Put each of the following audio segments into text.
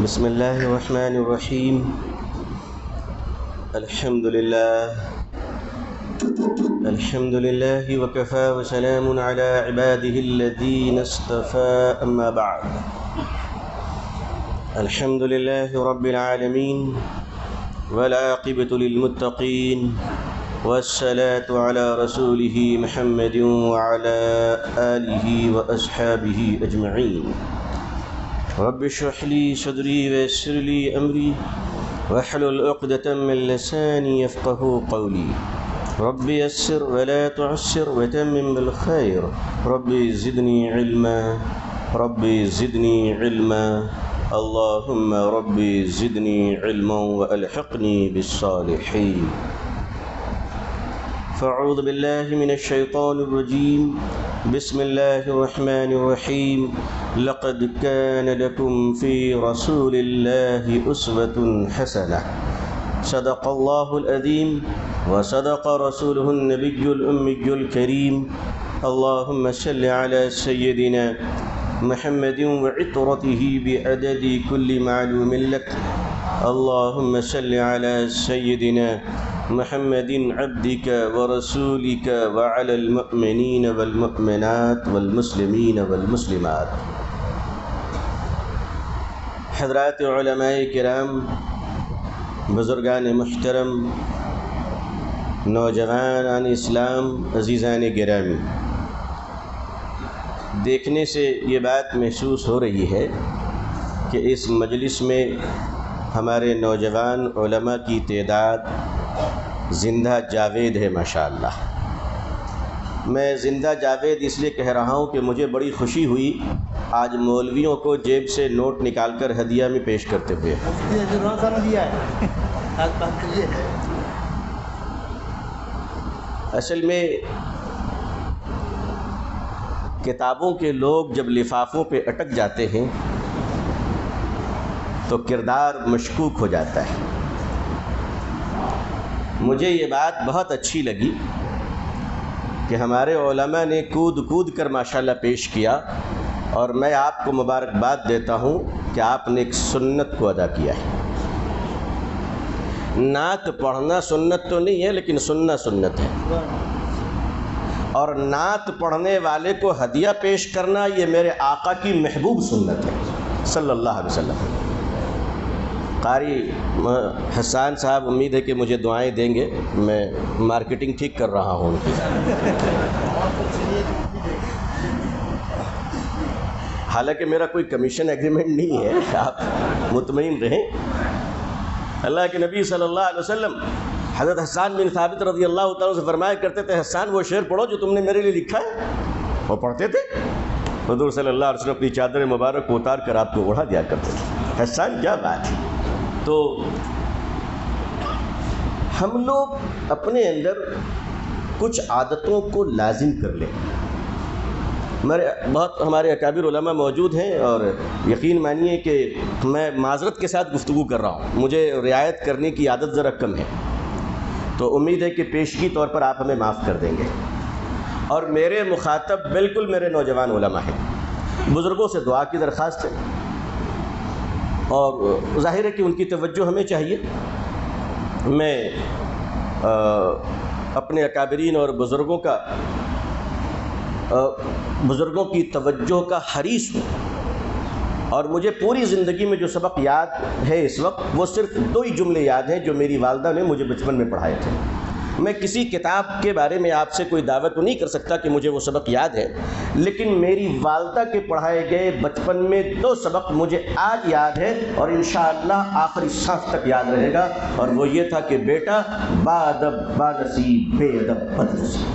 بسم الله الرحمن الرحيم. الحمد لله وكفى وسلام على عباده الذين اصطفى، أما بعد. الحمد لله رب العالمين والعاقبة للمتقين، والصلاة على رسوله محمد وعلى آله وأصحابه أجمعين. رب اشرح لي صدري ويسر لي أمري واحلل عقدة من لساني يفقهوا قولي. رب يسر ولا تعسر وتمم بالخير. رب زدني علما، رب زدني علما، اللهم رب زدني علما وألحقني بالصالحين. فأعوذ بالله من الشيطان الرجيم. بسم الله الرحمن الرحيم. لقد كان لكم في رسول الله أسوة حسنة. صدق الله العظيم وصدق رسوله النبي الأمي الكريم. اللهم صل على سيدنا محمد وعطرته بعدد كل معلوم لك. اللهم صل على سيدنا محمد عبدك ورسولك وعلى المؤمنين والمؤمنات والمسلمين والمسلمات. حضرات علماء کرام، بزرگان محترم، نوجوان اسلام، عزیزان گرامی، دیکھنے سے یہ بات محسوس ہو رہی ہے کہ اس مجلس میں ہمارے نوجوان علماء کی تعداد زندہ جاوید ہے ماشاءاللہ. میں زندہ جاوید اس لیے کہہ رہا ہوں کہ مجھے بڑی خوشی ہوئی آج مولویوں کو جیب سے نوٹ نکال کر ہدیہ میں پیش کرتے ہوئے. اصل میں کتابوں کے لوگ جب لفافوں پہ اٹک جاتے ہیں تو کردار مشکوک ہو جاتا ہے. مجھے یہ بات بہت اچھی لگی کہ ہمارے علماء نے کود کود کر ماشاءاللہ پیش کیا، اور میں آپ کو مبارکباد دیتا ہوں کہ آپ نے ایک سنت کو ادا کیا ہے. نعت پڑھنا سنت تو نہیں ہے، لیکن سننا سنت ہے، اور نعت پڑھنے والے کو ہدیہ پیش کرنا یہ میرے آقا کی محبوب سنت ہے صلی اللہ علیہ وسلم. قاری حسان صاحب امید ہے کہ مجھے دعائیں دیں گے. میں مارکیٹنگ ٹھیک کر رہا ہوں ان کی. حالانکہ میرا کوئی کمیشن ایگریمنٹ نہیں ہے، آپ مطمئن رہیں. اللہ کے نبی صلی اللہ علیہ وسلم حضرت حسان بن ثابت رضی اللہ تعالیٰ سے فرمایا کرتے تھے، حسان وہ شعر پڑھو جو تم نے میرے لیے لکھا ہے. وہ پڑھتے تھے. حضور صلی اللہ علیہ وسلم اپنی چادر مبارک کو اتار کر آپ کو اڑا دیا کرتے تھے. حسان کیا بات ہے. تو ہم لوگ اپنے اندر کچھ عادتوں کو لازم کر لیں. ہمارے اکابر علماء موجود ہیں، اور یقین مانیے کہ میں معذرت کے ساتھ گفتگو کر رہا ہوں، مجھے رعایت کرنے کی عادت ذرا کم ہے، تو امید ہے کہ پیشگی طور پر آپ ہمیں معاف کر دیں گے. اور میرے مخاطب بالکل میرے نوجوان علماء ہیں. بزرگوں سے دعا کی درخواست ہے، اور ظاہر ہے کہ ان کی توجہ ہمیں چاہیے. میں اپنے اکابرین اور بزرگوں کی توجہ کا حریص ہوں، اور مجھے پوری زندگی میں جو سبق یاد ہے اس وقت وہ صرف 2 ہی جملے یاد ہیں جو میری والدہ نے مجھے بچپن میں پڑھائے تھے. میں کسی کتاب کے بارے میں آپ سے کوئی دعویٰ تو نہیں کر سکتا کہ مجھے وہ سبق یاد ہے، لیکن میری والدہ کے پڑھائے گئے بچپن میں 2 سبق مجھے آج یاد ہے، اور انشاءاللہ آخری سانس تک یاد رہے گا. اور وہ یہ تھا کہ بیٹا، بادب بانصیب، بے ادب بدنصیب.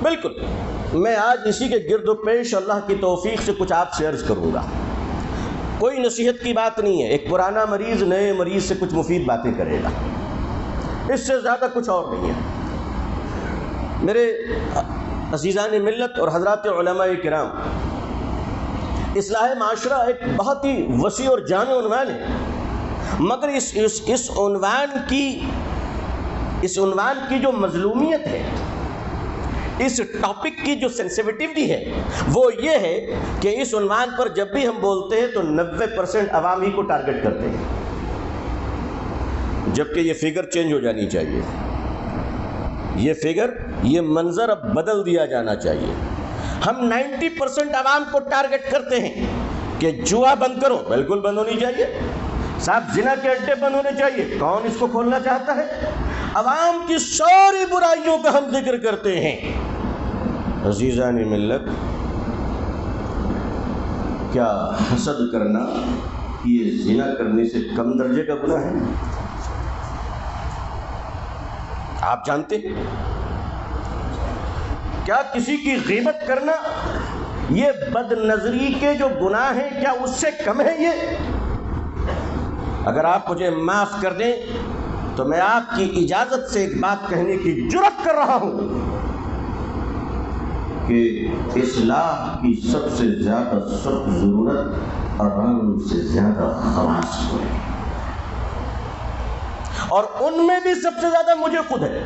بالکل میں آج اسی کے گرد و پیش اللہ کی توفیق سے کچھ آپ سے عرض کروں گا. کوئی نصیحت کی بات نہیں ہے. ایک پرانا مریض نئے مریض سے کچھ مفید باتیں کرے گا، اس سے زیادہ کچھ اور نہیں ہے. میرے عزیزان ملت اور حضرات علماء کرام، اصلاح معاشرہ ایک بہت ہی وسیع اور جامع عنوان ہے، مگر اس عنوان کی جو مظلومیت ہے، اس ٹاپک کی جو سینسیٹیوٹی ہے وہ یہ ہے کہ اس عنوان پر جب بھی ہم بولتے ہیں تو 90% عوام ہی کو ٹارگٹ کرتے ہیں، جبکہ یہ فگر چینج ہو جانی چاہیے، یہ فگر، یہ منظر اب بدل دیا جانا چاہیے۔ ہم 90% عوام کو ٹارگٹ کرتے ہیں کہ جوا بند کرو، بالکل بند ہونی چاہیے، صاحب زنا کے اڈے بند ہونے چاہیے، کون اس کو کھولنا چاہتا ہے؟ عوام کی ساری برائیوں کا ہم ذکر کرتے ہیں۔ عزیزان ملت، کیا حسد کرنا یہ زنا کرنے سے کم درجے کا گناہ ہے؟ آپ جانتے ہیں کیا کسی کی غیبت کرنا یہ بد نظری کے جو گناہ ہیں کیا اس سے کم ہے؟ یہ اگر آپ مجھے معاف کر دیں تو میں آپ کی اجازت سے ایک بات کہنے کی جرأت کر رہا ہوں کہ اصلاح کی سب سے زیادہ سخت ضرورت عوام سے زیادہ خواص کو ہے، اور ان میں بھی سب سے زیادہ مجھے خود ہے۔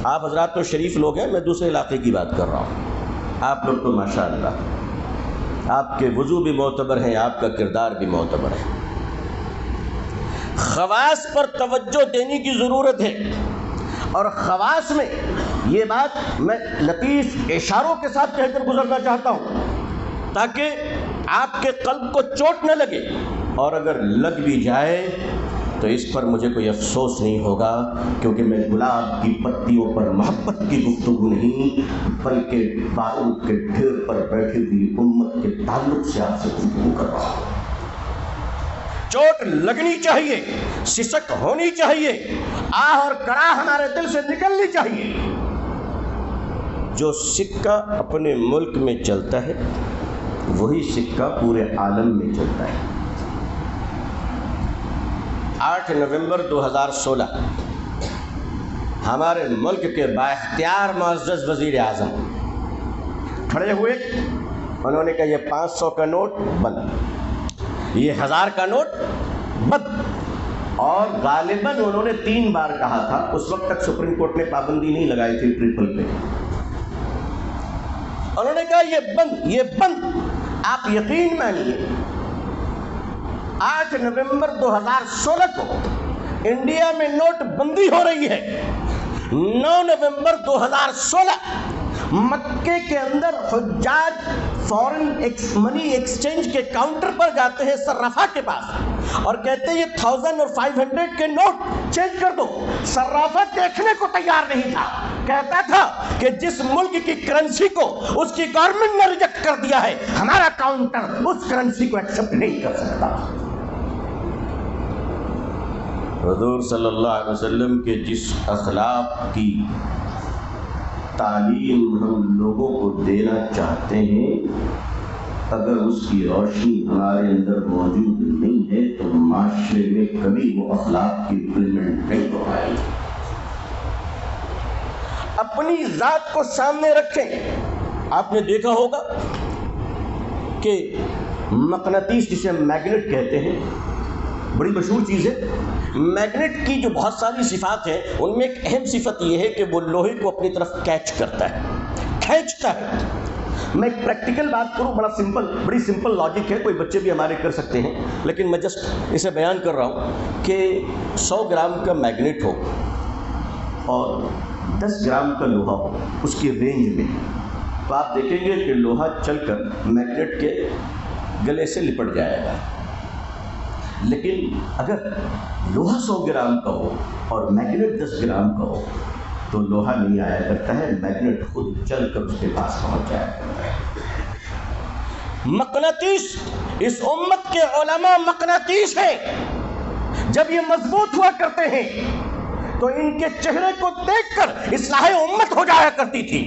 آپ حضرات تو شریف لوگ ہیں، میں دوسرے علاقے کی بات کر رہا ہوں۔ آپ لوگ تو ماشاءاللہ آپ کے وضو بھی معتبر ہیں، آپ کا کردار بھی معتبر ہے۔ خواص پر توجہ دینے کی ضرورت ہے، اور خواص میں یہ بات میں لطیف اشاروں کے ساتھ کہہ کر گزرنا چاہتا ہوں تاکہ آپ کے قلب کو چوٹ نہ لگے، اور اگر لگ بھی جائے تو اس پر مجھے کوئی افسوس نہیں ہوگا، کیونکہ میں گلاب کی پتیوں پر محبت کی گفتگو نہیں بلکہ بارود کے ڈھیر پر بیٹھی ہوئی امت کے تعلق سے آپ سے گفتگو کر رہا ہوں۔ چوٹ لگنی چاہیے، سسک ہونی چاہیے، آہ اور کراہ ہمارے دل سے نکلنی چاہیے۔ جو سکہ اپنے ملک میں چلتا ہے وہی سکہ پورے عالم میں چلتا ہے۔ 8 نومبر 2016 ہمارے ملک کے بااختیار معزز وزیر اعظم کھڑے ہوئے، انہوں نے کہا یہ 500 کا نوٹ بند، یہ 1000 کا نوٹ بند، اور غالباً انہوں نے 3 بار کہا تھا۔ اس وقت تک سپریم کورٹ نے پابندی نہیں لگائی تھی ٹرپل پہ۔ انہوں نے کہا یہ بند، یہ بند۔ آپ یقین مانیے 8 نومبر 2016 کو انڈیا میں نوٹ بندی ہو رہی ہے۔ 9 نومبر 2016 مکے کے اندر حجاج فورن منی ایکسچینج کے کاؤنٹر پر جاتے ہیں صرافہ کے پاس اور کہتے ہیں یہ 1000 اور 500 کے نوٹ چینج کر دو۔ صرافہ دیکھنے کو تیار نہیں تھا، کہتا تھا کہ جس ملک کی کرنسی کو اس کی گورنمنٹ نے ریجیکٹ کر دیا ہے، ہمارا کاؤنٹر اس کرنسی کو ایکسپٹ نہیں کر سکتا۔ حضور صلی اللہ علیہ وسلم کے جس اخلاق کی تعلیم ہم لوگوں کو دینا چاہتے ہیں، اگر اس کی روشنی ہمارے اندر موجود نہیں ہے تو معاشرے میں کبھی وہ اخلاق کی امپلیمنٹ نہیں ہو پائے گی۔ اپنی ذات کو سامنے رکھیں۔ آپ نے دیکھا ہوگا کہ مقناطیس جسے ہم میگنیٹ کہتے ہیں، بڑی مشہور چیز ہے۔ میگنیٹ کی جو بہت ساری صفات ہیں ان میں ایک اہم صفت یہ ہے کہ وہ لوہے کو اپنی طرف کیچ کرتا ہے، کھینچتا ہے۔ میں ایک پریکٹیکل بات کروں، بڑی سمپل لاجک ہے، کوئی بچے بھی ہمارے کر سکتے ہیں، لیکن میں جسٹ اسے بیان کر رہا ہوں کہ 100 گرام کا میگنیٹ ہو اور 10 گرام کا لوہا ہو اس کی رینج میں، تو آپ دیکھیں گے کہ لوہا چل کر میگنیٹ کے گلے سے لپٹ جائے گا۔ لیکن اگر لوہا 100 گرام کا ہو اور میگنیٹ 10 گرام کا ہو تو لوہا نہیں آیا کرتا ہے، میگنیٹ خود چل کر اس کے پاس پہنچ جایا کرتا ہے۔ مقناطیس، اس امت کے علماء مقناطیس ہیں۔ جب یہ مضبوط ہوا کرتے ہیں تو ان کے چہرے کو دیکھ کر اصلاح امت ہو جایا کرتی تھی،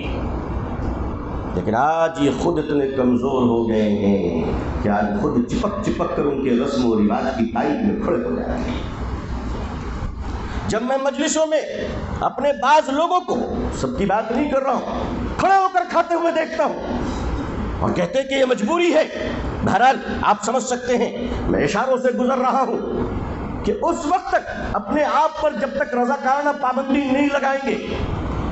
لیکن آج یہ خود اتنے کمزور ہو گئے ہیں کہ آج خود چپک چپک کر ان کے رسم و رواج کی تائید میں کھڑے ہو جاتے ہیں۔ جب میں مجلسوں میں اپنے بعض لوگوں کو، سب کی بات نہیں کر رہا ہوں، کھڑے ہو کر کھاتے ہوئے دیکھتا ہوں اور کہتے ہیں کہ یہ مجبوری ہے، بہرحال آپ سمجھ سکتے ہیں میں اشاروں سے گزر رہا ہوں کہ اس وقت تک اپنے آپ پر جب تک رضاکارانہ پابندی نہیں لگائیں گے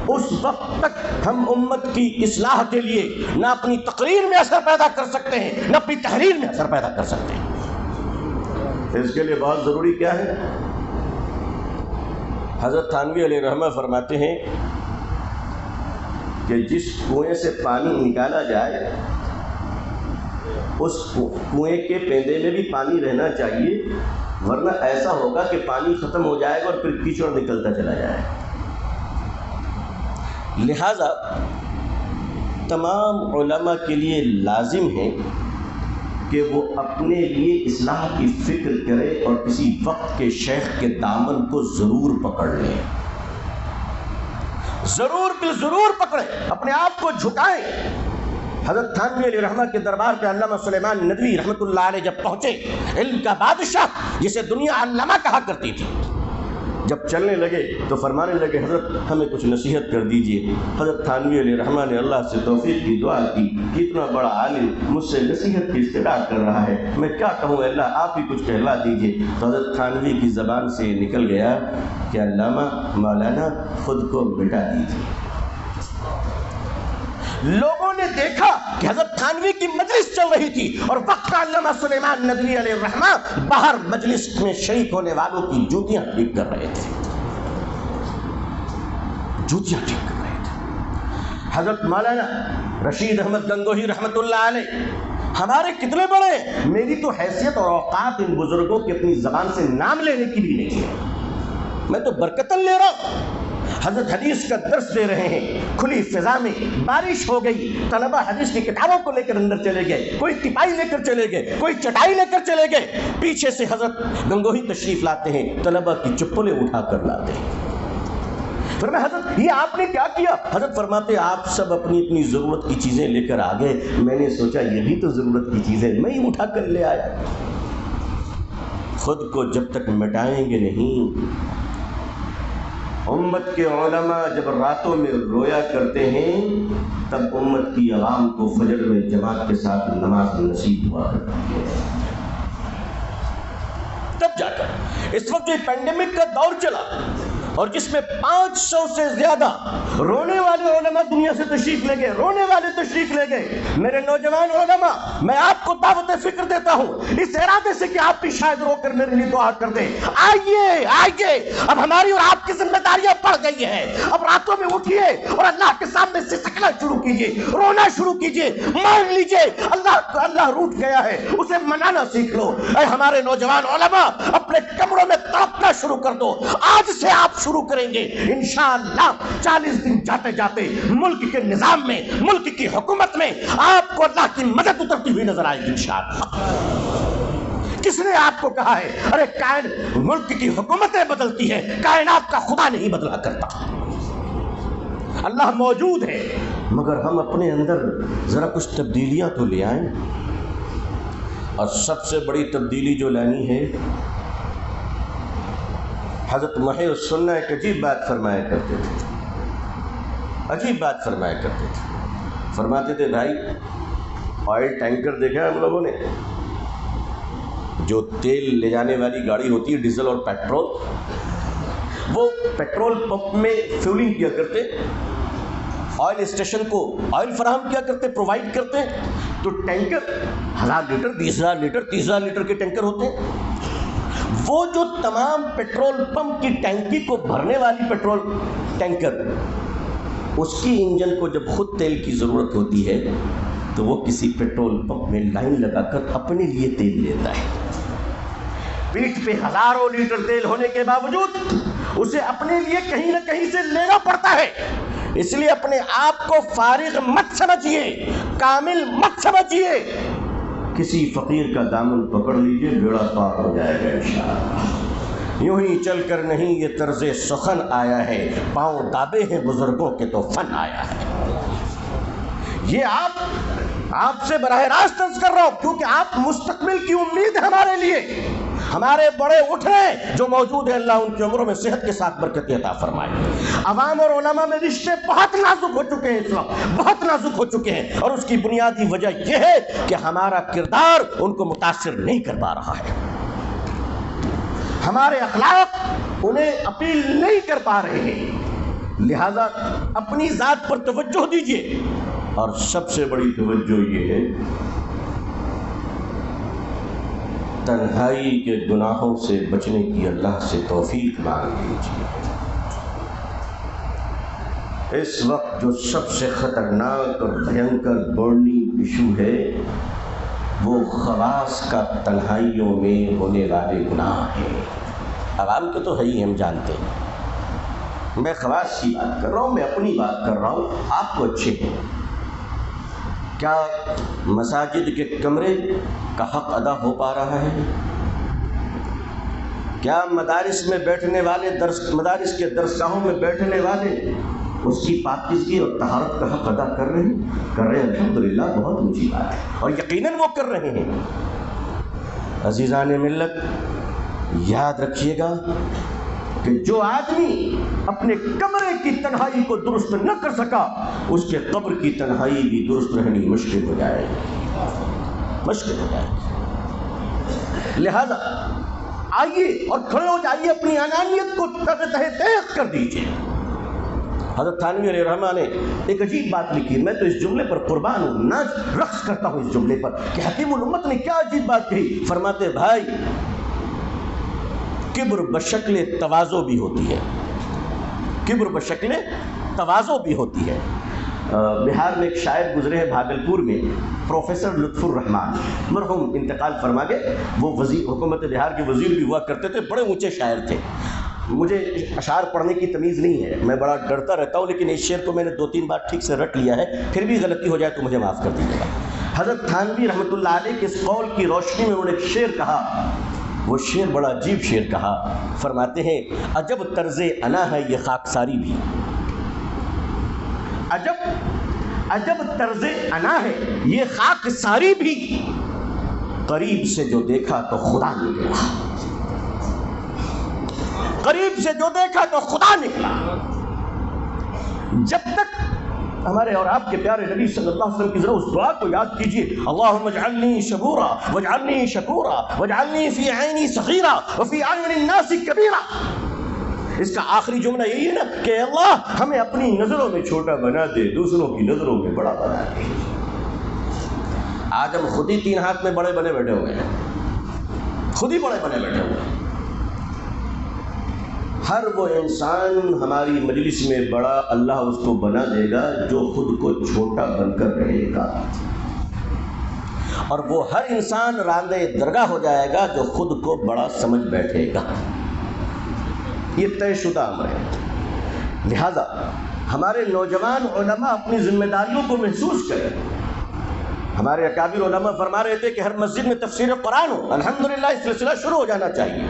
اس وقت تک ہم امت کی اصلاح کے لیے نہ اپنی تقریر میں اثر پیدا کر سکتے ہیں نہ اپنی تحریر میں اثر پیدا کر سکتے ہیں۔ اس کے لیے بہت ضروری کیا ہے؟ حضرت تھانوی علیہ رحمہ فرماتے ہیں کہ جس کنویں سے پانی نکالا جائے اس کنویں کے پیندے میں بھی پانی رہنا چاہیے، ورنہ ایسا ہوگا کہ پانی ختم ہو جائے گا اور پھر کیچڑ نکلتا چلا جائے گا۔ لہذا تمام علماء کے لیے لازم ہے کہ وہ اپنے لیے اصلاح کی فکر کرے اور کسی وقت کے شیخ کے دامن کو ضرور پکڑ لیں، ضرور بالضرور پکڑیں، اپنے آپ کو جھکائیں۔ حضرت تھانوی علیہ رحمہ کے دربار پہ علامہ سلیمان ندوی رحمۃ اللہ علیہ جب پہنچے، علم کا بادشاہ جسے دنیا علامہ کہا کرتی تھی، جب چلنے لگے تو فرمانے لگے حضرت ہمیں کچھ نصیحت کر دیجئے۔ حضرت تھانوی علیہ رحمہ نے اللہ سے توفیق کی دعا کی کہ اتنا بڑا عالم مجھ سے نصیحت کی استدعا کر رہا ہے، میں کیا کہوں اللہ آپ ہی کچھ کہلوا دیجئے۔ تو حضرت تھانوی کی زبان سے نکل گیا کہ علامہ مولانا خود کو مٹا دیجئے۔ لوگوں نے دیکھا کہ حضرت تھانوی کی مجلس چل رہی تھی اور وقت کا علامہ سلیمان ندوی علیہ الرحمہ باہر مجلس میں شریک ہونے والوں کی جوتیاں ٹھیک کر رہے تھے، جوتیاں ٹھیک کر رہے تھے۔ حضرت مولانا رشید احمد گنگوہی رحمۃ اللہ علیہ ہمارے کتنے بڑے ہیں، میری تو حیثیت اور اوقات ان بزرگوں کی اپنی زبان سے نام لینے کی بھی نہیں ہے، میں تو برکتن لے رہا ہوں۔ حضرت حدیث کا درس دے رہے ہیں، کھلی فضا میں بارش ہو گئی، طلبہ حدیث کی کتابوں کو لے کر اندر چلے گئے، کوئی ٹپائی لے کر چلے گئے، کوئی چٹائی لے کر چلے گئے، پیچھے سے حضرت گنگوہی تشریف لاتے ہیں، طلبہ کی چپلیں اٹھا کر لاتے ہیں۔ پھر میں حضرت یہ آپ نے کیا کیا؟ حضرت فرماتے آپ سب اپنی اپنی ضرورت کی چیزیں لے کر آ گئے، میں نے سوچا یہ بھی تو ضرورت کی چیزیں میں ہی اٹھا کر لے آیا۔ خود کو جب تک مٹائیں گے نہیں، امت کے علماء جب راتوں میں رویا کرتے ہیں تب امت کی عوام کو فجر میں جماعت کے ساتھ نماز نصیب ہوا کرتی ہے۔ تب جا کر اس وقت جو پینڈیمک کا دور چلا اور جس میں 500 سے زیادہ رونے والے علماء دنیا سے تشریف لے گئے، رونے والے تشریف لے گئے، میرے نوجوان علماء میں آپ کو دعوت فکر دیتا ہوں اس ارادے سے کہ آپ بھی شاید رو کر میرے لیے دعا کر دیں۔ آئیے آئیے، اب ہماری اور آپ کی ذمہ داریاں بڑھ گئی ہیں، اب راتوں میں اٹھیے اور اللہ کے سامنے سے سکنا شروع کیجیے، رونا شروع کیجیے، مان لیجیے اللہ روٹ گیا ہے، اسے منانا سیکھ لو۔ اے ہمارے نوجوان علماء اپنے کمروں میں تڑپنا شروع کر دو، آج سے آپ شروع کریں گے انشاءاللہ 40 دن جاتے جاتے ملک کے نظام میں، ملک کی حکومت میں آپ کو اللہ کی مدد اترتی ہوئی نظر آئے گی انشاءاللہ۔ کس نے آپ کو کہا ہے ارے ملک کی حکومتیں بدلتی ہیں، کائنات کا خدا نہیں بدلا کرتا؟ اللہ موجود ہے، مگر ہم اپنے اندر ذرا کچھ تبدیلیاں تو لے آئیں۔ اور سب سے بڑی تبدیلی جو لانی ہے، حضرت محی السنہ ایک عجیب بات فرمایا کرتے تھے، عجیب بات فرمایا کرتے تھے۔ فرماتے تھے بھائی آئل ٹینکر دیکھا ہم لوگوں نے، جو تیل لے جانے والی گاڑی ہوتی ہے ڈیزل اور پیٹرول، وہ پیٹرول پمپ میں فیولنگ کیا کرتے، آئل اسٹیشن کو آئل فراہم کیا کرتے، پرووائڈ کرتے، تو ٹینکر 1000 لیٹر 20,000 لیٹر 30,000 لیٹر کے ٹینکر ہوتے ہیں۔ وہ جو تمام پیٹرول پمپ کی ٹینکی کو بھرنے والی پیٹرول ٹینکر، اس کی انجن کو جب خود تیل کی ضرورت ہوتی ہے تو وہ کسی پیٹرول پمپ میں لائن لگا کر اپنے لیے تیل لیتا ہے۔ پیٹھ پہ ہزاروں لیٹر تیل ہونے کے باوجود اسے اپنے لیے کہیں نہ کہیں سے لینا پڑتا ہے۔ اس لیے اپنے آپ کو فارغ مت سمجھیے، کامل مت سمجھیے، کسی فقیر کا دامن پکڑ لیجئے، بیڑا پار ہو جائے گا انشاءاللہ۔ یوں ہی چل کر نہیں یہ طرز سخن آیا ہے، پاؤں دابے ہیں بزرگوں کے تو فن آیا ہے۔ یہ آپ سے براہ راست عرض کر رہا ہوں کیونکہ آپ مستقبل کی امید ہمارے لیے، ہمارے بڑے اٹھ رہے ہیں جو موجود ہیں، اللہ ان کی عمروں میں صحت کے ساتھ برکت عطا فرمائے۔ عوام اور علماء میں رشتے بہت نازک ہو چکے ہیں، اس وقت بہت نازک ہو چکے ہیں، اور اس کی بنیادی وجہ یہ ہے کہ ہمارا کردار ان کو متاثر نہیں کر پا رہا ہے، ہمارے اخلاق انہیں اپیل نہیں کر پا رہے ہیں۔ لہذا اپنی ذات پر توجہ دیجیے، اور سب سے بڑی توجہ یہ ہے تنہائی کے گناہوں سے بچنے کی اللہ سے توفیق مانگ لیجیے۔ اس وقت جو سب سے خطرناک اور بھینکر برننگ ایشو ہے وہ خواص کا تنہائیوں میں ہونے والے گناہ ہیں۔ عوام کو تو ہے ہی، ہم جانتے ہیں، میں خواص کی بات کر رہا ہوں، میں اپنی بات کر رہا ہوں، آپ کو اچھے ہیں۔ کیا مساجد کے کمرے کا حق ادا ہو پا رہا ہے؟ کیا مدارس میں بیٹھنے والے مدارس کے درسگاہوں میں بیٹھنے والے اس کی پاکیزگی اور طہارت کا حق ادا کر رہے ہیں؟ کر رہے ہیں، الحمدللہ، بہت اونچی بات ہے، اور یقیناً وہ کر رہے ہیں۔ عزیزان ملت، یاد رکھیے گا کہ جو آدمی اپنے کمرے کی تنہائی کو درست نہ کر سکا، اس کے قبر کی تنہائی بھی درست رہنی مشکل ہو جائے گی، مشکل ہو جائے گی۔ لہذا آئیے اور کھڑے ہو جائیے، اپنی انانیت کو تہہ تیز کر دیجیے۔ حضرت تھانوی علیہ الرحمہ نے ایک عجیب بات لکھی، میں تو اس جملے پر قربان ہوں، ناچ رقص کرتا ہوں اس جملے پر کہ حکیم الامت نے کیا عجیب بات کہی۔ فرماتے بھائی، کبر بشکل تواضع بھی ہوتی ہے، کبر بشکل تواضع بھی ہوتی ہے۔ بہار میں ایک شاعر گزرے ہیں بھاگلپور میں، پروفیسر لطف الرحمان، مرحوم انتقال فرما گئے، وہ وزیر حکومت بہار کے وزیر بھی ہوا کرتے تھے، بڑے اونچے شاعر تھے۔ مجھے اشعار پڑھنے کی تمیز نہیں ہے، میں بڑا ڈرتا رہتا ہوں، لیکن اس شعر کو میں نے 2-3 بار ٹھیک سے رٹ لیا ہے، پھر بھی غلطی ہو جائے تو مجھے معاف کر دیجیے گا۔ حضرت تھانوی رحمۃ اللہ علیہ کے اس قول کی روشنی میں انہوں نے ایک شعر کہا، وہ شعر بڑا عجیب شعر کہا۔ فرماتے ہیں عجب طرز انا ہے یہ خاکساری بھی، عجب طرز انا ہے یہ خاکساری بھی، قریب سے جو دیکھا تو خدا نکلا، قریب سے جو دیکھا تو خدا نکلا۔ جب تک ہمارے اور آپ کے پیارے نبی صلی اللہ علیہ وسلم کی ذرا اس دعا کو یاد کیجیے، اللہم اجعلنی شکورا واجعلنی شکورا واجعلنی فی عینی صغیرا وفی اعین الناس کبیرا۔ اس کا آخری جملہ یہی ہے نا کہ اللہ ہمیں اپنی نظروں میں چھوٹا بنا دے، دوسروں کی نظروں میں بڑا بنا دے۔ آج ہم خود ہی 3 ہاتھ میں بڑے بنے بیٹھے ہوئے ہیں، خود ہی بڑے بنے بیٹھے ہوئے ہیں۔ ہر وہ انسان ہماری مجلس میں بڑا اللہ اس کو بنا دے گا جو خود کو چھوٹا بن کر رہے گا، اور وہ ہر انسان راندے درگاہ ہو جائے گا جو خود کو بڑا سمجھ بیٹھے گا۔ یہ طے شدہ امر ہے۔ لہذا ہمارے نوجوان علماء اپنی ذمہ داریوں کو محسوس کریں۔ ہمارے اکابر علماء فرما رہے تھے کہ ہر مسجد میں تفسیر قرآن ہو، الحمدللہ اس سلسلہ شروع ہو جانا چاہیے،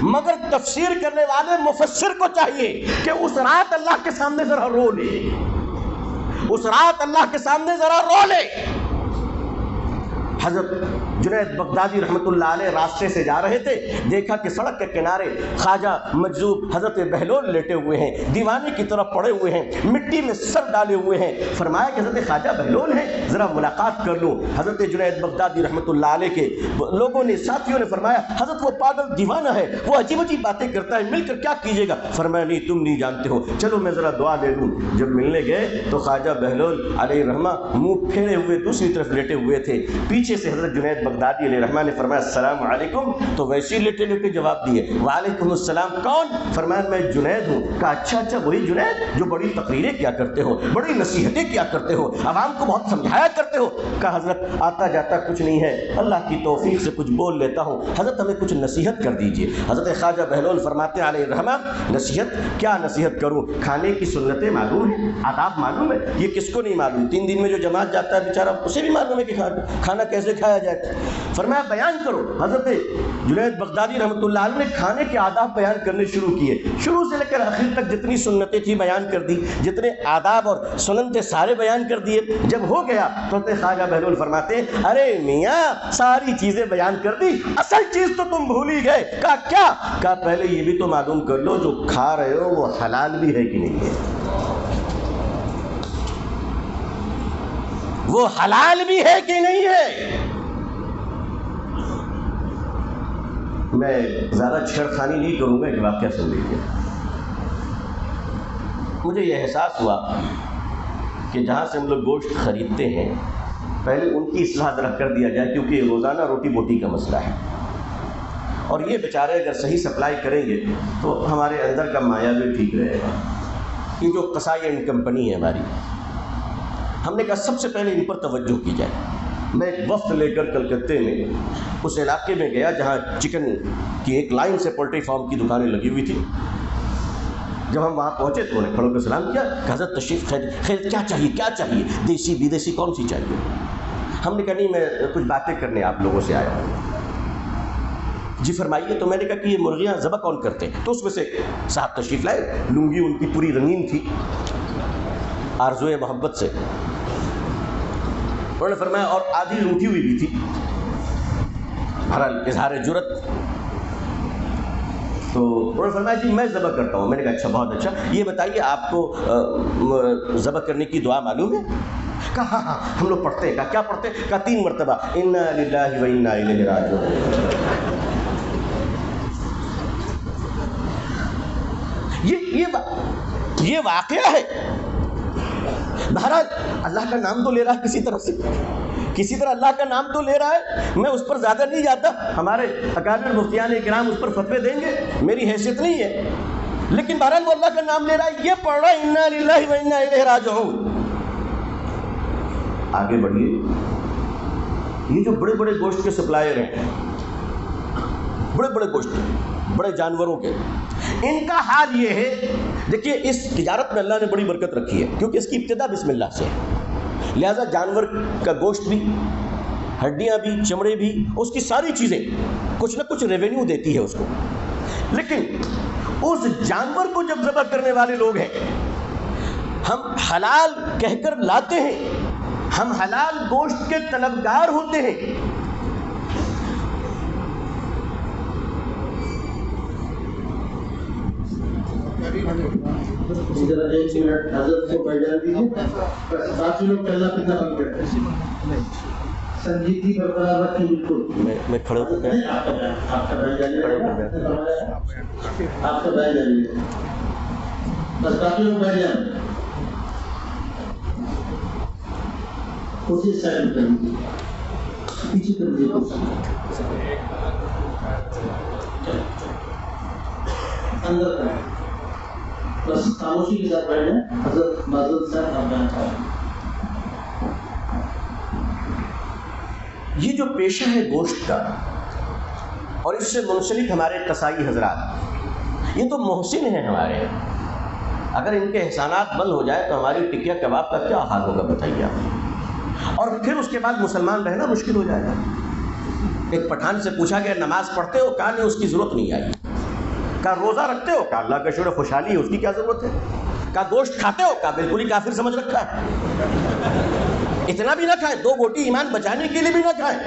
مگر تفسیر کرنے والے مفسر کو چاہیے کہ اس رات اللہ کے سامنے ذرا رو لے، اس رات اللہ کے سامنے ذرا رو لے۔ حضرت جنید بغدادی رحمۃ اللہ علیہ راستے سے جا رہے تھے، دیکھا کہ سڑک کے کنارے خواجہ مجذوب حضرت بہلول لیٹے ہوئے ہیں، دیوانے کی طرف پڑے ہوئے ہیں، مٹی میں سر ڈالے ہوئے ہیں۔ فرمایا کہ حضرت خواجہ بہلول ہیں، ذرا ملاقات کر لوں۔ حضرت جنید بغدادی رحمۃ اللہ علیہ کے لوگوں نے، ساتھیوں نے فرمایا حضرت وہ پاگل دیوانہ ہے، وہ عجیب عجیب باتیں کرتا ہے، مل کر کیا کیجیے گا؟ فرمایا نہیں، تم نہیں جانتے ہو، چلو میں ذرا دعا لے لوں۔ جب ملنے گئے تو خواجہ بہلول علیہ رحمہ منہ پھیرے ہوئے دوسری طرف لیٹے ہوئے تھے، پیچھے سے حضرت جنید بغدادی علیہ رحمہ نے فرمایا السلام علیکم، تو ویسے ہی لیٹے لیٹے جواب دیے وعلیکم السلام، کون؟ فرمایا میں جنید ہوں۔ کہا اچھا وہی جنید جو بڑی تقریریں کیا کرتے ہو، بڑی نصیحتیں کیا کرتے ہو، عوام کو بہت سمجھایا کرتے ہو؟ کہا حضرت آتا جاتا کچھ نہیں ہے، اللہ کی توفیق سے کچھ بول لیتا ہوں، حضرت ہمیں کچھ نصیحت کر دیجئے۔ حضرت خواجہ بہلول فرماتے علیہ رحمہ نصیحت کیا نصیحت کروں، کھانے کی سنتیں معلوم ہیں، آداب معلوم ہے، یہ کس کو نہیں معلوم؟ 3 دن میں جو جماعت جاتا ہے بیچارہ اسے بھی معلوم ہے کہ کھانا کیسے کھایا جائے۔ فرمایا بیان کرو۔ حضرت جنید بغدادی رحمۃ اللہ علیہ نے کھانے کے آداب بیان کرنے شروع کیے، شروع سے لے کر آخر تک جتنی سنتیں تھی بیان کر دی، جتنے آداب اور سنن تھے سارے بیان کر دیے۔ جب ہو گیا تو خواجہ بہلول فرماتے ارے میاں ساری چیزیں بیان کر دی، اصل چیز تو تم بھول ہی گئے۔ کہا کیا؟ کہا پہلے یہ بھی تو معلوم کر لو جو کھا رہے ہو وہ حلال بھی ہے کہ نہیں ہے، وہ حلال بھی ہے کہ نہیں ہے۔ میں زیادہ چھڑخانی نہیں کروں گا، ایک واقعہ سن لیجیے۔ مجھے یہ احساس ہوا کہ جہاں سے ہم لوگ گوشت خریدتے ہیں پہلے ان کی اصلاح ذرا کر دیا جائے، کیونکہ یہ روزانہ روٹی بوٹی کا مسئلہ ہے، اور یہ بیچارے اگر صحیح سپلائی کریں گے تو ہمارے اندر کا مایا بھی ٹھیک رہے گا۔ یہ جو قصائی اینڈ کمپنی ہے ہماری، ہم نے کہا سب سے پہلے ان پر توجہ کی جائے۔ میں ایک وفد لے کر کلکتے میں اس علاقے میں گیا جہاں چکن کی ایک لائن سے پولٹری فارم کی دکانیں لگی ہوئی تھی۔ جب ہم وہاں پہنچے تو انہیں کھڑے ہو کر سلام کیا کہ حضرت تشریف خیر کیا چاہیے دیسی بدیسی کون سی چاہیے؟ ہم نے کہا نہیں میں کچھ باتیں کرنے آپ لوگوں سے آیا ہوں۔ جی فرمائیے۔ تو میں نے کہا کہ یہ مرغیاں ذبح کون کرتے ہیں؟ تو اس میں سے صاحب تشریف لائے، لنگی ان کی پوری رنگین تھی آرزوئے محبت سے، انہوں نے فرمایا اور آدھی روٹی ہوئی بھی تھی، بہرحال اظہار جرت۔ تو انہوں نے فرمایا جی میں ذبح کرتا ہوں۔ میں نے کہا اچھا بہت اچھا، یہ بتائیے آپ کو ذبح کرنے کی دعا معلوم ہے؟ کہا ہاں ہم لوگ پڑھتے ہیں۔ کہا کیا پڑھتے ہیں؟ کہا 3 مرتبہ انا للہ و انا الیہ راجعون۔ یہ واقعہ ہے۔ بہرحال اللہ کا نام تو لے رہا ہے کسی طرح سے، کسی طرح اللہ کا نام تو لے رہا ہے۔ میں اس پر زیادہ نہیں جاتا، ہمارے اکابر مفتیان کرام اس پر فتوے دیں گے، میری حیثیت نہیں ہے، لیکن بہرحال وہ اللہ کا نام لے رہا ہے، یہ پڑھ رہا ہے انا للہ و انا الیہ راجعون۔ آگے بڑھیے۔ یہ جو بڑے بڑے گوشت کے سپلائر ہیں، بڑے بڑے گوشت بڑے جانوروں کے، ان کا حال یہ ہے، دیکھیے اس تجارت میں اللہ نے بڑی برکت رکھی ہے کیونکہ اس کی ابتدا بسم اللہ سے ہے، لہذا جانور کا گوشت بھی، ہڈیاں بھی، چمڑے بھی، اس کی ساری چیزیں کچھ نہ کچھ ریونیو دیتی ہے اس کو۔ لیکن اس جانور کو جب ذبح کرنے والے لوگ ہیں، ہم حلال کہہ کر لاتے ہیں، ہم حلال گوشت کے طلبگار ہوتے ہیں، ایک منٹ حضرت کو بیٹھا دیجیے، باقی لوگ پہلا کتنا بن گئے سنجیدگی برقرار رکھیں بالکل۔ میں کھڑے ہو گیا، آپ کا بیٹھ جائیے، آپ کا بیٹھ جائیے، بس باقی لوگ بیٹھ جائیں، کوشش سائڈ کر دیجیے، پیچھے کر دیجیے اندر کریں، بس خاموشی کے ساتھ بیٹھ جائیں۔ حضرت معذرت صاحب آپ بیان کریں۔ یہ جو پیشہ ہے گوشت کا اور اس سے منسلک ہمارے قصائی حضرات، یہ تو محسن ہیں ہمارے، اگر ان کے احسانات بند ہو جائے تو ہماری ٹکیا کباب کا کیا حال ہوگا بتائیے آپ، اور پھر اس کے بعد مسلمان رہنا مشکل ہو جائے گا۔ ایک پٹھان سے پوچھا گیا نماز پڑھتے ہو؟ کہا نہیں اس کی ضرورت نہیں آئی۔ کہا روزہ رکھتے ہو؟ کہا اللہ کا شکر خوشحالی ہے، اس کی کیا ضرورت ہے۔ کہا گوشت کھاتے ہو؟ کہا بالکل ہی کافر سمجھ رکھا ہے، اتنا بھی نہ کھائیں، 2 بوٹی ایمان بچانے کے لیے بھی نہ کھائیں۔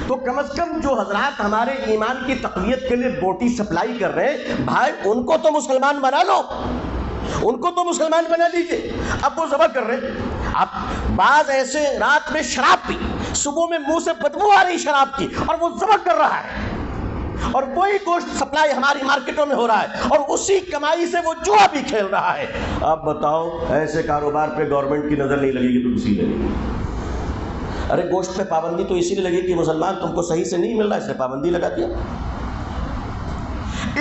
تو کم از کم جو حضرات ہمارے ایمان کی تقویت کے لیے بوٹی سپلائی کر رہے ہیں، بھائی ان کو تو مسلمان بنا لو، ان کو تو مسلمان بنا دیجئے۔ اب وہ ذبح کر رہے ہیں، اب بعض ایسے رات میں شراب پی، صبح میں منہ سے بدبو آ رہی شراب کی، اور وہ ذبح کر رہا ہے، اور وہی گوشت سپلائی ہماری مارکیٹوں میں ہو رہا ہے، اور اسی کمائی سے وہ جوا بھی کھیل رہا ہے۔ اب بتاؤ ایسے کاروبار پہ گورنمنٹ کی نظر نہیں لگے گی تو کسی لگے گی؟ ارے گوشت پہ پابندی تو اسی لیے لگے کہ مسلمان تم کو صحیح سے نہیں مل رہا، اس نے پابندی لگا دیا۔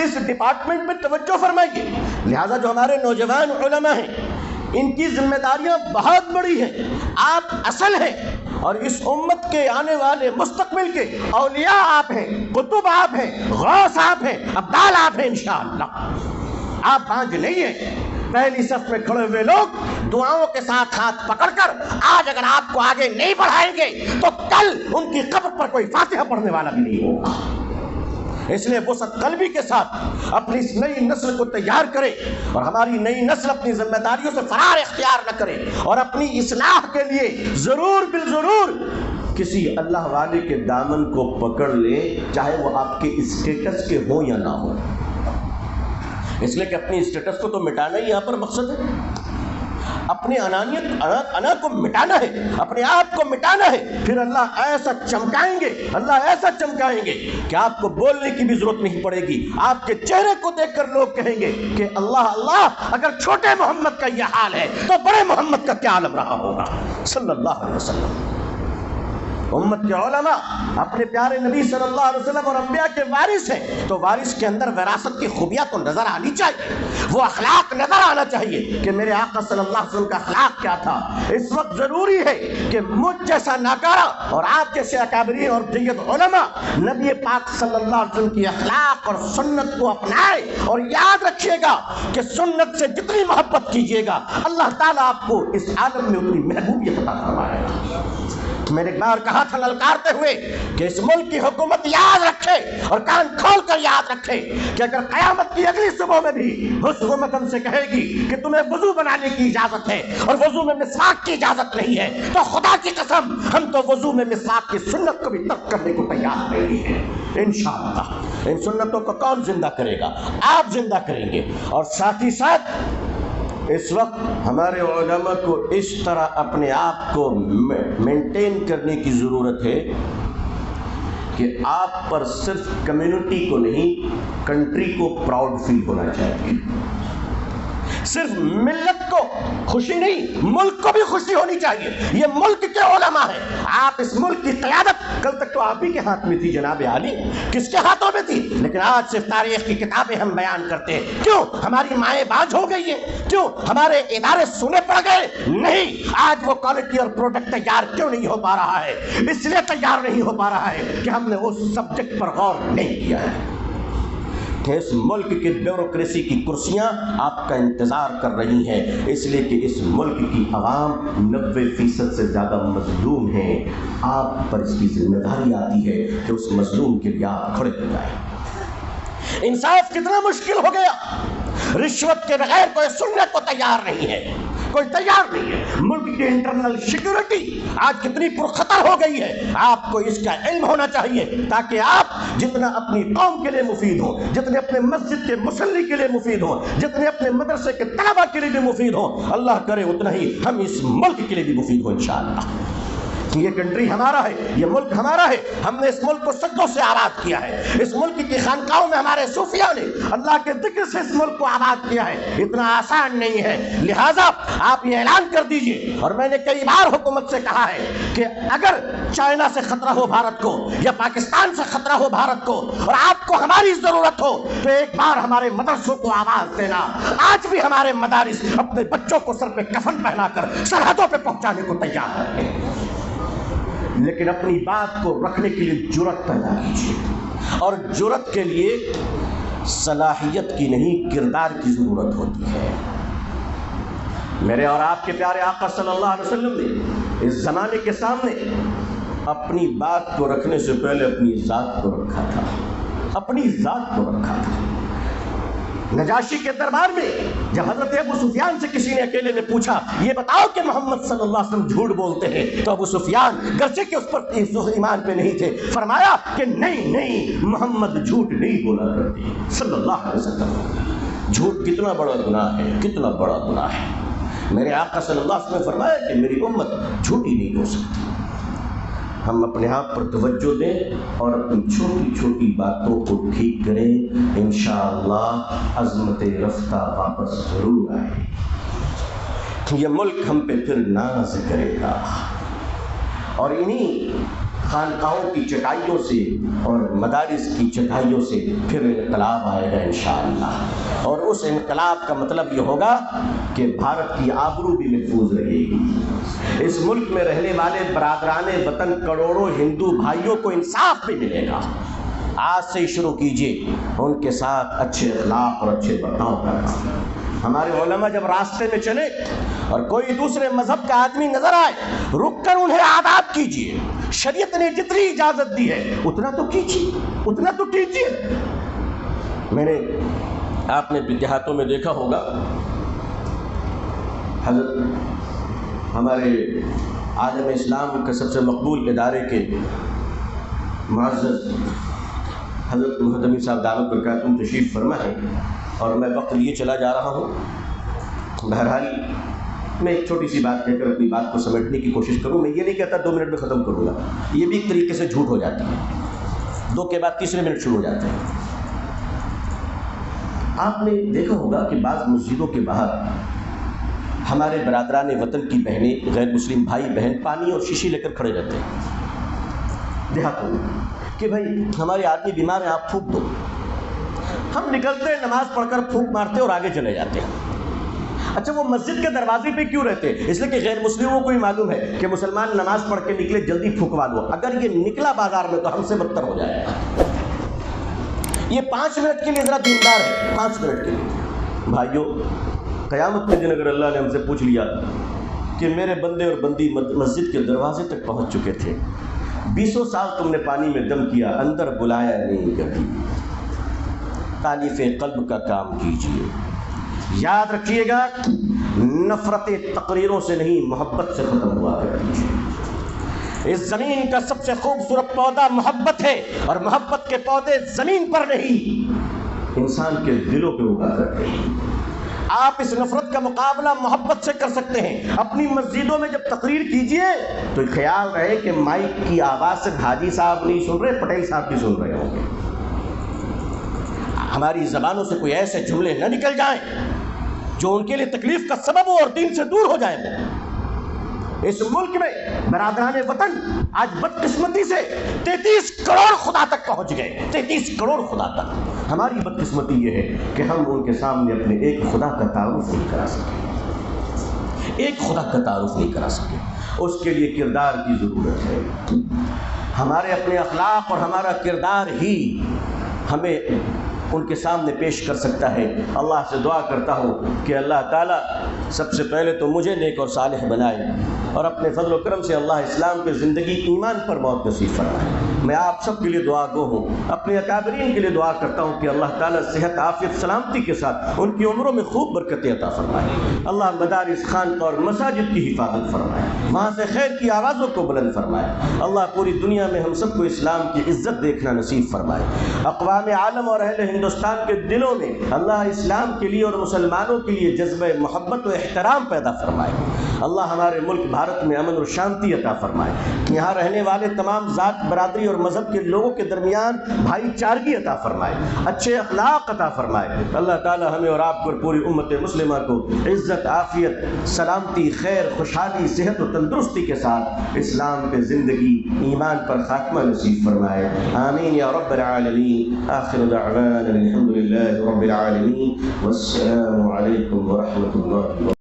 اس ڈپارٹمنٹ میں توجہ فرمائیے۔ لہذا جو ہمارے نوجوان علماء ہیں، ان کی ذمہ داریاں بہت بڑی ہیں، آپ اصل ہیں، اور اس امت کے آنے والے مستقبل کے اولیاء آپ ہیں، قطب آپ ہیں، غوث آپ ہیں، ابدال آپ ہیں انشاءاللہ۔ آپ بانج نہیں ہیں۔ پہلی صف میں کھڑے ہوئے لوگ دعاؤں کے ساتھ ہاتھ پکڑ کر آج اگر آپ کو آگے نہیں بڑھائیں گے تو کل ان کی قبر پر کوئی فاتحہ پڑھنے والا بھی نہیں ہوگا۔ اس لیے وسعت قلبی کے ساتھ اپنی اس نئی نسل کو تیار کرے، اور ہماری نئی نسل اپنی ذمہ داریوں سے فرار اختیار نہ کرے، اور اپنی اصلاح کے لیے ضرور بالضرور کسی اللہ والے کے دامن کو پکڑ لے، چاہے وہ آپ کے اسٹیٹس کے ہوں یا نہ ہوں، اس لیے کہ اپنی اسٹیٹس کو تو مٹانا ہی یہاں پر مقصد ہے۔ اپنی انانیت انا کو مٹانا ہے، اپنے آپ کو مٹانا ہے، پھر اللہ ایسا چمکائیں گے، اللہ ایسا چمکائیں گے کہ آپ کو بولنے کی بھی ضرورت نہیں پڑے گی۔ آپ کے چہرے کو دیکھ کر لوگ کہیں گے کہ اللہ اللہ، اگر چھوٹے محمد کا یہ حال ہے تو بڑے محمد کا کیا عالم رہا ہوگا صلی اللہ علیہ وسلم۔ امت کے علماء اپنے پیارے نبی صلی اللہ علیہ وسلم اور انبیاء کے وارث ہیں، تو وارث کے اندر وراثت کی خوبیاں تو نظر آنی چاہیے، وہ اخلاق نظر آنا چاہیے کہ میرے آقا صلی اللہ علیہ وسلم کا اخلاق کیا تھا۔ اس وقت ضروری ہے کہ مجھ جیسا ناکارہ اور آپ جیسے اکابرین اور جید علماء نبی پاک صلی اللہ علیہ وسلم کی اخلاق اور سنت کو اپنائے، اور یاد رکھیے گا کہ سنت سے جتنی محبت کیجیے گا اللہ تعالیٰ آپ کو اس عالم میں اتنی محبوبیت عطا فرمائے گا۔ میں نے ایک بار کہا تھا للکارتے ہوئے کہ اس ملک کی حکومت یاد رکھے اور کان کھول کر یاد رکھے کہ اگر قیامت کی اگلی صبح میں بھی اس حکومت ہم سے کہے گی کہ تمہیں وضو بنانے کی اجازت ہے اور وضو میں مسواک کی اجازت نہیں ہے، تو خدا کی قسم ہم تو وضو میں مسواک کی سنت کو بھی ترک کرنے کو تیار نہیں ہے۔ انشاءاللہ ان سنتوں کو کون زندہ کرے گا؟ آپ زندہ کریں گے۔ اور ساتھ ہی ساتھ اس وقت ہمارے علماء کو اس طرح اپنے آپ کو مینٹین کرنے کی ضرورت ہے کہ آپ پر صرف کمیونٹی کو نہیں، کنٹری کو پراؤڈ فیل ہونا چاہیے۔ صرف ملت کو خوشی نہیں، ملک کو بھی خوشی ہونی چاہیے۔ یہ ملک کے علماء ہیں، آپ اس ملک کی قیادت کل تک تو آپ ہی کے ہاتھ میں تھی جناب عالی، کس کے ہاتھوں میں تھی؟ لیکن آج صرف تاریخ کی کتابیں ہم بیان کرتے ہیں۔ کیوں ہماری مائیں باز ہو گئی ہیں؟ کیوں ہمارے ادارے سونے پڑ گئے؟ نہیں، آج وہ کوالٹی اور پروڈکٹ تیار کیوں نہیں ہو پا رہا ہے؟ اس لیے تیار نہیں ہو پا رہا ہے کہ ہم نے اس سبجیکٹ پر غور نہیں کیا ہے کہ اس ملک کی بیوروکریسی کی کرسیاں آپ کا انتظار کر رہی ہیں، اس لیے کہ اس ملک کی عوام 90% سے زیادہ مظلوم ہیں۔ آپ پر اس کی ذمہ داری آتی ہے کہ اس مظلوم کے لیے آپ کھڑے ہو جائیں۔ انصاف کتنا مشکل ہو گیا، رشوت کے بغیر کوئی سننے کو تیار نہیں ہے، کوئی تیار نہیں ہے۔ ملک کی انٹرنل سیکورٹی آج کتنی پرخطر ہو گئی ہے، آپ کو اس کا علم ہونا چاہیے تاکہ آپ جتنا اپنی قوم کے لیے مفید ہوں، جتنے اپنے مسجد کے مصلی کے لیے مفید ہوں، جتنے اپنے مدرسے کے طلبہ کے لیے بھی مفید ہوں، اللہ کرے اتنا ہی ہم اس ملک کے لیے بھی مفید ہوں انشاءاللہ۔ یہ کنٹری ہمارا ہے، یہ ملک ہمارا ہے، ہم نے اس ملک کو صدوں سے آباد کیا ہے۔ اس ملک کی خانقاہوں میں ہمارے صوفیاء نے اللہ کے ذکر سے اس ملک کو آباد کیا ہے، اتنا آسان نہیں ہے۔ لہٰذا آپ یہ اعلان کر دیجئے، اور میں نے کئی بار حکومت سے کہا ہے کہ اگر چائنا سے خطرہ ہو بھارت کو یا پاکستان سے خطرہ ہو بھارت کو اور آپ کو ہماری ضرورت ہو تو ایک بار ہمارے مدرسوں کو آواز دینا۔ آج بھی ہمارے مدارس اپنے بچوں کو سر پہ کفن پہنا کر سرحدوں پہ پہنچانے کو تیار ہیں، لیکن اپنی بات کو رکھنے کے لیے جرأت پیدا کیجیے، اور جرأت کے لیے صلاحیت کی نہیں کردار کی ضرورت ہوتی ہے۔ میرے اور آپ کے پیارے آقا صلی اللہ علیہ وسلم نے اس زمانے کے سامنے اپنی بات کو رکھنے سے پہلے اپنی ذات کو رکھا تھا، اپنی ذات کو رکھا تھا۔ نجاشی کے دربار میں جب حضرت ابو سفیان سے کسی نے اکیلے نے پوچھا یہ بتاؤ کہ محمد صلی اللہ علیہ وسلم جھوٹ بولتے ہیں، تو ابو سفیان گرچہ کہ اس پر ایمان پہ نہیں تھے، فرمایا کہ نہیں محمد جھوٹ نہیں بولا کرتے صلی اللہ علیہ وسلم۔ جھوٹ کتنا بڑا گناہ ہے، کتنا بڑا گناہ ہے۔ میرے آقا صلی اللہ علیہ وسلم نے فرمایا کہ میری امت جھوٹی نہیں ہو سکتی۔ ہم اپنے آپ پر توجہ دیں اور اپنی چھوٹی چھوٹی باتوں کو ٹھیک کریں، انشاءاللہ عظمت رفتہ واپس ضرور آئے۔ یہ ملک ہم پہ پھر ناز کرے گا، اور انہی خانقاہوں کی چٹائیوں سے اور مدارس کی چٹائیوں سے پھر انقلاب آئے گا انشاءاللہ، اور اس انقلاب کا مطلب یہ ہوگا کہ بھارت کی آبرو بھی محفوظ رہے گی۔ اس ملک میں رہنے والے برادران وطن کروڑوں ہندو بھائیوں کو انصاف بھی ملے گا۔ آج سے ہی شروع کیجیے ان کے ساتھ اچھے اخلاق اور اچھے برتاؤ کرنا۔ ہمارے علماء جب راستے میں چلے اور کوئی دوسرے مذہب کا آدمی نظر آئے، رک کر انہیں آداب کیجیے۔ شریعت نے جتنی اجازت دی ہے اتنا تو کیجیے، اتنا تو کیجیے۔ میں نے آپ نے دیہاتوں میں دیکھا ہوگا، حضرت ہمارے عالم اسلام کے سب سے مقبول ادارے کے معزز حضرت محتمی صاحب دعوت برکاتہم تشریف فرما ہے، اور میں وقت لیے چلا جا رہا ہوں۔ بہرحال میں ایک چھوٹی سی بات کہہ کر اپنی بات کو سمیٹنے کی کوشش کروں. میں یہ نہیں کہتا 2 منٹ میں ختم کروں گا, یہ بھی ایک طریقے سے جھوٹ ہو جاتی ہے. 2 کے بعد تیسرے منٹ شروع ہو جاتے ہیں. آپ نے دیکھا ہوگا کہ بعض مسجدوں کے باہر ہمارے برادران وطن کی بہنیں, غیر مسلم بھائی بہن پانی اور شیشی لے کر کھڑے رہتے ہیں دیہاتوں میں کہ بھائی ہمارے آدمی بیمار ہیں, آپ پھونک دو. ہم نکلتے ہیں, نماز پڑھ کر پھونک مارتے اور آگے چلے جاتے ہیں. اچھا, وہ مسجد کے دروازے پہ کیوں رہتے ہیں؟ اس لیے کہ غیر مسلموں کو ہی معلوم ہے کہ مسلمان نماز پڑھ کے نکلے, جلدی پھونکوا دو. اگر یہ نکلا بازار میں تو ہم سے بدتر ہو جائے گا. یہ 5 منٹ کے لیے ذرا دیندار ہے, 5 منٹ کے لیے. بھائیو, قیامت کے دن اگر اللہ نے ہم سے پوچھ لیا کہ میرے بندے اور بندی مسجد کے دروازے تک پہنچ چکے تھے, 20 سال تم نے پانی میں دم کیا, اندر بلایا نہیں کبھی, تالیف قلب کا کام کیجیے. یاد رکھیے گا, نفرت تقریروں سے نہیں, محبت سے ختم ہوا کرتی ہے. اس زمین کا سب سے خوبصورت پودا محبت ہے, اور محبت کے پودے زمین پر نہیں, انسان کے دلوں پہ اگا کرتے ہیں. آپ اس نفرت کا مقابلہ محبت سے کر سکتے ہیں. اپنی مسجدوں میں جب تقریر کیجئے تو خیال رہے کہ مائک کی آواز سے حاجی صاحب نہیں سن رہے, پٹیل صاحب بھی سن رہے ہوں گے. ہماری زبانوں سے کوئی ایسے جملے نہ نکل جائیں جو ان کے لیے تکلیف کا سبب ہو اور دین سے دور ہو جائے. اس ملک میں برادران وطن آج بدقسمتی سے 33 کروڑ خدا تک پہنچ گئے. 33 کروڑ خدا تک. ہماری بدقسمتی یہ ہے کہ ہم ان کے سامنے اپنے ایک خدا کا تعارف نہیں کرا سکے. ایک خدا کا تعارف نہیں کرا سکے. اس کے لیے کردار کی ضرورت ہے. ہمارے اپنے اخلاق اور ہمارا کردار ہی ہمیں ان کے سامنے پیش کر سکتا ہے. اللہ سے دعا کرتا ہوں کہ اللہ تعالیٰ سب سے پہلے تو مجھے نیک اور صالح بنائے, اور اپنے فضل و کرم سے اللہ اسلام کے زندگی ایمان پر موت نصیب فرمائے. میں آپ سب کے لیے دعا گو ہوں, اپنے اکابرین کے لیے دعا کرتا ہوں کہ اللہ تعالیٰ صحت عافیت سلامتی کے ساتھ ان کی عمروں میں خوب برکتیں عطا فرمائے. اللہ مدارس خانقاہ اور مساجد کی حفاظت فرمائے, وہاں سے خیر کی آوازوں کو بلند فرمائے. اللہ پوری دنیا میں ہم سب کو اسلام کی عزت دیکھنا نصیب فرمائے. اقوام عالم اور اہل ہندوستان کے دلوں میں اللہ اسلام کے لیے اور مسلمانوں کے لیے جذبہ محبت و احترام پیدا فرمائے. اللہ ہمارے ملک بھارت میں امن اور شانتی عطا فرمائے. یہاں رہنے والے تمام ذات برادری اور مذہب کے لوگوں کے درمیان بھائی چارگی عطا فرمائے, اچھے اخلاق عطا فرمائے. اللہ تعالی ہمیں اور آپ کو اور پوری امت مسلمہ کو عزت, عافیت, سلامتی, خیر, خوشحالی, صحت و تندرستی کے ساتھ اسلام پہ زندگی, ایمان پر خاتمہ نصیب فرمائے. آمین یا رب العالمین. آخر دعوانا الحمد للہ رب العالمین, والسلام علیکم ورحمۃ اللہ وبرکاتہ.